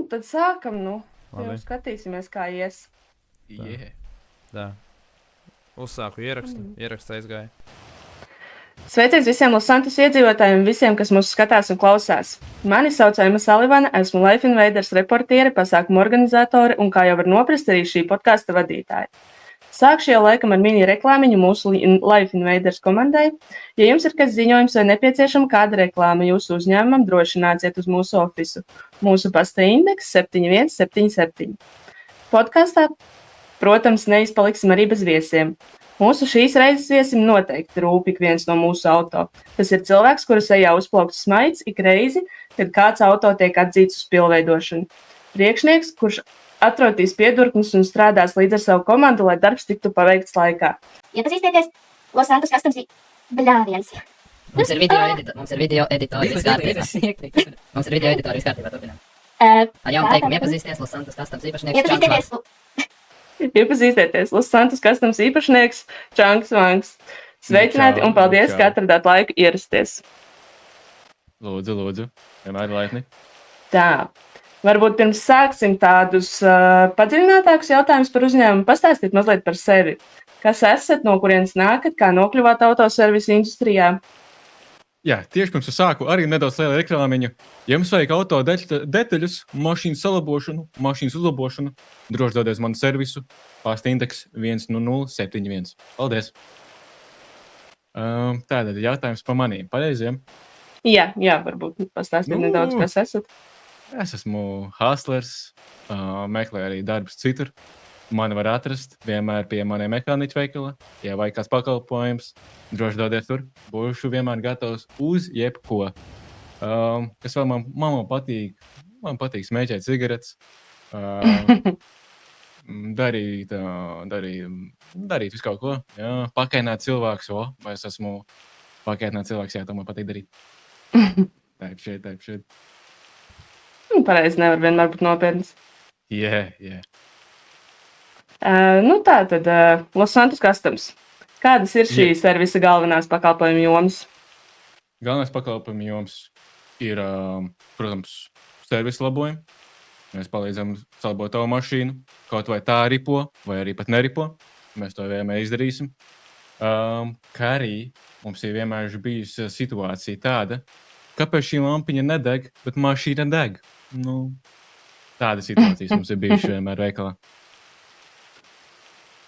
Tad sākam, jau Labi. skatīsimies, kā ies. Yeah. Tā. Uzsāku ierakstu. Ieraksts aizgāja. Sveiciens visiem Losantas iedzīvotājiem, visiem, kas mūs skatās un klausās. Mani sauc Emma Salivana, esmu Life Invaders reportiere, pasākumu organizatore un, kā jau var noprast, arī šī podkāsta vadītāja. Sākšu jau laikam ar mini reklāmiņu mūsu Life Invaders komandai. Ja jums ir kas ziņojums vai nepieciešama kāda reklāma jūsu uzņēmumam, droši nāciet uz mūsu ofisu. Mūsu pasta indeks 7177. Podkāstā, protams, neizpaliksim arī bez viesiem. Mūsu šīs reizes viesim noteikti rūp ik viens no mūsu auto. Tas ir cilvēks, kura sejā uzplaukts smaids ik reizi, kad kāds auto tiek atzīts uz pilnveidošanu. Priekšnieks, kurš atrotīs piedurknes un strādās līdz ar savu komandu, lai darbs tiktu paveikts laikā. Iepazīstieties, Losantas Customs bļāviens. Mums ir video editori viss kārtībā. Mums ir video editori viss kārtībā, turpinām. Ar jaunu teikumu iepazīsties, Losantas Customs īpašnieks Čanks Vangs. Iepazīstieties, Losantas Customs īpašnieks Čanks Vangs. Sveicināti un paldies, ka atradāt laiku ierasties. Lūdzu. Vienmēr laipni. Tā. Varbūt pirms sāksim tādus padziļinātākus jautājumus par uzņēmumu, pastāstīt mazliet par sevi. Kas esat, no kurienes nākat, kā nokļuvāt autoservisa industrijā? Jā, tieši pirms es sāku arī nedaudz lielu reklāmiņu. Ja jums vajag auto detaļus, mašīnas salabošanu, mašīnas uzlabošanu, droši dodies manu servisu, pasta indeks 10071. Paldies! Tātad jautājums par maniem pareiziem. Jā, varbūt pastāstīt nedaudz, kas esat. Es esmu hustlers, meklēju arī darbus citur. Mani var atrast vienmēr pie maniem mehāniķu veikala. Ja vajag kāds pakalpojums, droši dodies tur. Būšu vienmēr gatavs uz jebko. Kas vēl man patīk? Man patīk smēķēt cigaretes. Darīt visu kaut ko. Jā, pakaināt cilvēks. Vai es esmu pakaināt cilvēks? Jā, to man patīk darīt. Taip šeit. Pareizi, nevar vienmēr būt nopietnas. Yeah. Tā tad Losantas Customs. Kādas ir šī servisa galvenās pakalpojumu jomas? Galvenais pakalpojumu jomas ir, protams, servisa labojumi. Mēs palīdzam salabot tavu mašīnu, kaut vai tā ripo, vai arī pat neripo. Mēs to vienmēr izdarīsim. Kā arī mums ir vienmēr bijusi situācija tāda, kāpēc šī lampiņa nedeg, bet mašīna deg. Tāda situācijas mums ir bijuši vienmēr veikalā.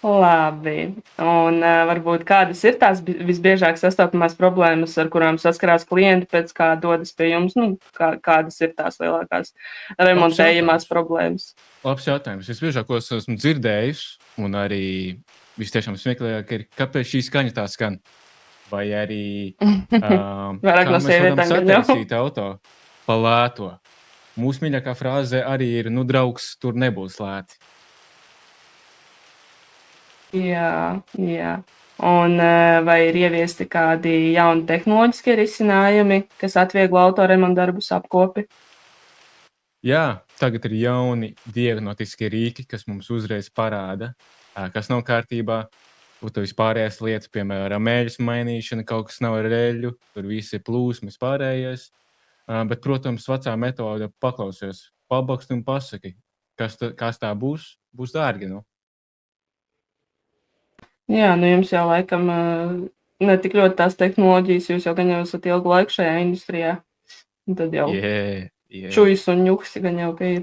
Labi. Un varbūt kādas ir tās visbiežāk sastopamās problēmas, ar kurām saskarās klienti pēc kā dodas pie jums? Kādas ir tās lielākās remontējamās problēmas? Labs jautājums. Visbiežāk, ko esmu dzirdējis, un arī vistiešām smieklīgāk ir, kāpēc šī skaņa tā skan? Vai arī Vairāk no sievietēm sataisīt auto pa lēto. Mūsu mīļākā frāze arī ir, draugs, tur nebūs lēti. Jā. Un vai ir ieviesti kādi jauni tehnoloģiskie risinājumi, kas atvieglo autoremontdarbus apkopi? Jā, tagad ir jauni diagnostiskie rīki, kas mums uzreiz parāda, kas nav kārtībā. Un tur vispārējās lietas, piemēram, mēļus mainīšana, kaut kas nav ar eļļu, tur viss ir plūsmas pārējais. Bet, protams, vecā metode paklausies, pabaksti un pasaki, kas tā būs dārgi. Jā, jums jau laikam ne tik ļoti tās tehnoloģijas, jūs jau gan jau esat ilgu laiku šajā industrijā. Un tad jau čujas un ņuksi gan jau, ka ir.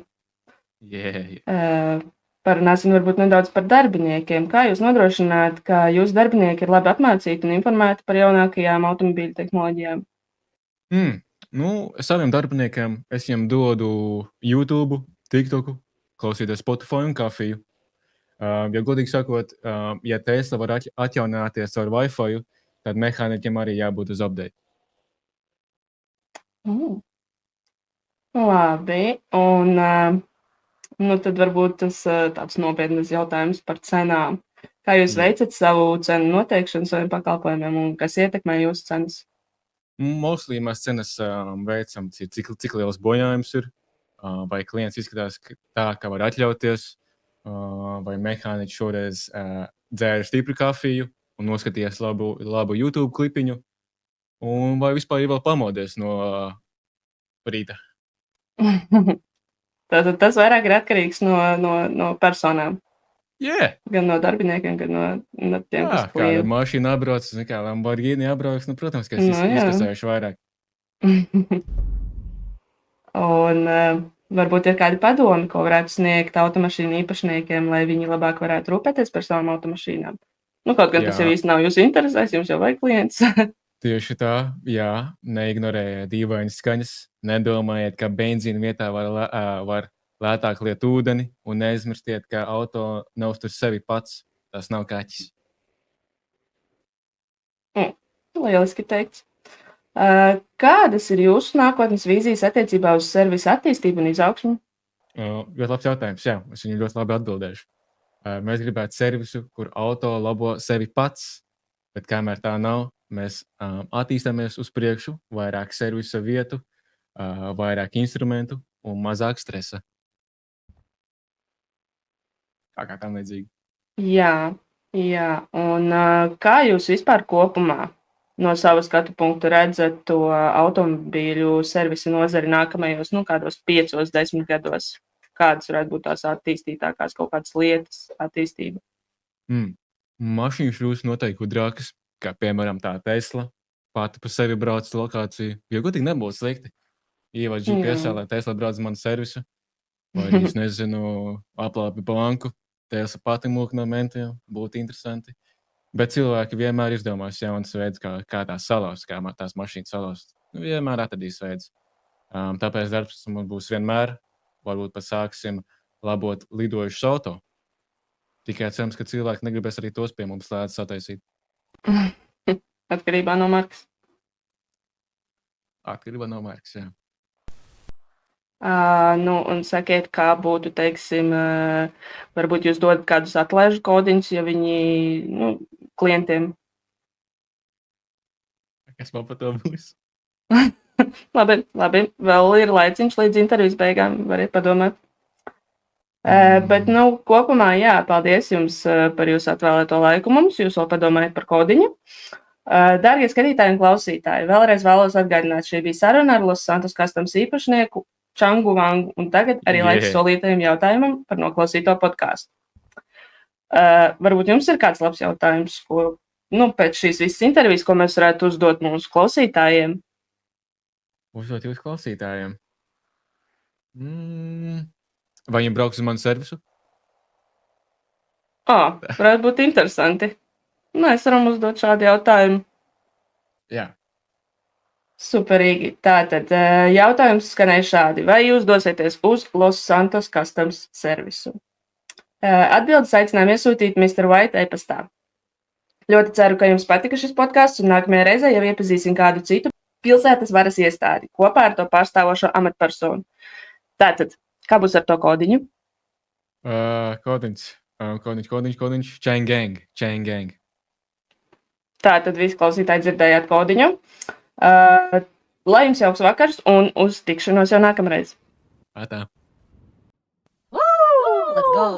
Parunāsim varbūt nedaudz par darbiniekiem. Kā jūs nodrošināt, ka jūsu darbinieki ir labi apmācīti un informēti par jaunākajām automobīļu tehnoloģijām? Saviem darbiniekiem es viņiem dodu YouTube, TikToku, klausīties Spotify un kafiju. Ja godīgi sakot, ja Tesla var atjaunināties ar Wi-Fi, tad mehāniķiem arī jābūt uz update. Labi, un tad varbūt tas tāds nopietnas jautājums par cenām. Kā jūs veicat savu cenu noteikšanu saviem pakalpojumiem un kas ietekmē jūsu cenas? Mostly mēs cenas veicam, cik liels bojājums ir, vai klients izskatās tā, ka var atļauties, vai mehāniķi šoreiz dzēra stipru kafiju un noskatījās labu YouTube klipiņu, un vai vispār ir vēl pamodies no rīta. Tātad tas vairāk ir atkarīgs no personām. Yeah. Gan no darbiniekiem, gan no tiem, Jā, kas kāda klien. mašīna apbrauc, kā Lamborghini apbrauc, protams, ka es Nu, jā. izkasējuši vairāk. Un varbūt ir kādi padomi, ko varētu sniegt automašīnu īpašniekiem, lai viņi labāk varētu rūpēties par savām automašīnām. Kaut gan tas Jā. jau īsti nav jūsu interesēs, jums jau vajag klients. Tieši tā, jā, neignorējiet dīvainas skaņas, nedomājiet, ka benzīna vietā var lētāk liet ūdeni, un neaizmirstiet, ka auto neuztur sevi pats, tas nav kaķis. Lieliski teikts. Kādas ir jūsu nākotnes vīzijas attiecībā uz servisa attīstību un izaugsmu? Ļoti labs jautājums, jā, es viņu ļoti labi atbildēšu. Mēs gribētu servisu, kur auto labo sevi pats, bet kamēr tā nav, mēs attīstāmies uz priekšu, vairāk servisa vietu, vairāk instrumentu un mazāk stresa. Kā tam līdzīgi. Jā. Un kā jūs vispār kopumā no sava skatu punktu redzat to automobīļu servisa nozari nākamajos, kādos 5-10 gados? Kādas varētu būt tās attīstītākās kaut kādas lietas attīstība? Mašīnas kļūst noteikti gudrākas, kā piemēram tā Tesla. Pati par sevi brauc uz lokāciju, jo godīgi nebūtu slikti. Ievāc GPS, lai Tesla brauc uz manu servisu, vai es nezinu, aplāpi banku. Tesla pati mūk no mentiem, būtu interesanti. Bet cilvēki vienmēr izdomās jaunas veids, kā tās salauzt, kā tās mašīnas salauzt. Vienmēr atradīs veids. Tāpēc darbs mums būs vienmēr. Varbūt pat sāksim labot lidojušus auto. Tikai cerams, ka cilvēki negribēs arī tos pie mums lētas sataisīt. Atkarībā no markas. Atkarībā no markas, jā. Un sakiet, kā būtu, teiksim, varbūt jūs dodat kādus atlaižu kodiņus, ja viņi, klientiem. Kas man par to būs? Labi. Vēl ir laiciņš līdz intervijas beigām, variet padomāt. Bet, kopumā, jā, paldies jums par jūsu atvēlēto laiku mums. Jūs vēl padomājat par kodiņu. Dārgie skatītāji un klausītāji, vēlreiz vēlos atgādināt, šī bija saruna ar Los Santos Customs īpašnieku Čangu Vangu, un tagad arī laiks solītajam jautājumam par noklausīto podkāstu. Varbūt jums ir kāds labs jautājums, ko, pēc šīs visas intervijas, ko mēs varētu uzdot mūsu klausītājiem? Uzdot jūsu klausītājiem? Vai viņi brauks uz manu servisu? Varētu būt interesanti. Mēs varam uzdot šādu jautājumu. Jā. Superīgi. Tātad jautājums skanēja šādi. Vai jūs dosieties uz Los Santos Customs servisu? Atbildes aicinājumu iesūtīt Mr. White e-pastā. Ļoti ceru, ka jums patika šis podcasts un nākamajā reizē jau iepazīsim kādu citu pilsētas varas iestādi kopā ar to pārstāvošo amatpersonu. Tātad, kā būs ar to kodiņu? Kodiņš. Chain gang. Tātad visi klausītāji dzirdējāt kodiņu. Lai jums jauks vakars un uz tikšanos jau nākamreiz. Atā. Let's go!